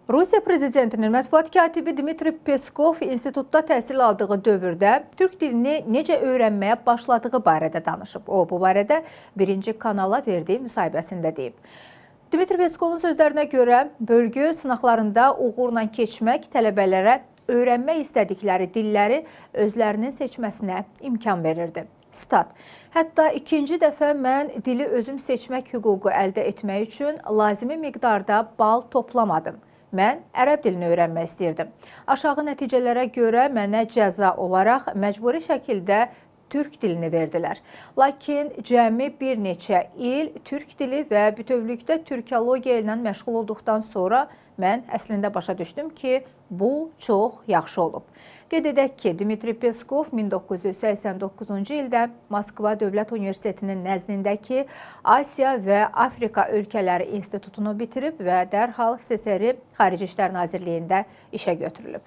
Rusiya prezidentinin mətbuat katibi Dmitri Peskov institutda təhsil aldığı dövrdə türk dilini necə öyrənməyə başladığı barədə danışıb. O, bu barədə Birinci kanala verdiyi müsahibəsində deyib. Dmitri Peskovun sözlərinə görə bölgü sınaqlarında uğurla keçmək tələbələrə öyrənmək istədikləri dilləri özlərinin seçməsinə imkan verirdi. Stat: Hətta ikinci dəfə mən dili özüm seçmək hüququ əldə etmək üçün lazımi miqdarda bal toplamadım. Mən ərəb dilini öyrənmək istəyirdim. Aşağı nəticələrə görə mənə cəza olaraq məcburi şəkildə türk dilini verdilər. Lakin cəmi bir neçə il türk dili və bütövlükdə türkologiya ilə məşğul olduqdan sonra mən əslində başa düşdüm ki, bu çox yaxşı olub. Qeyd edək ki, Dmitri Peskov 1989-cu ildə Moskva Dövlət Universitetinin nəzdindəki Asiya və Afrika ölkələri institutunu bitirib və dərhal SSR Xarici İşlər Nazirliyində işə götürülüb.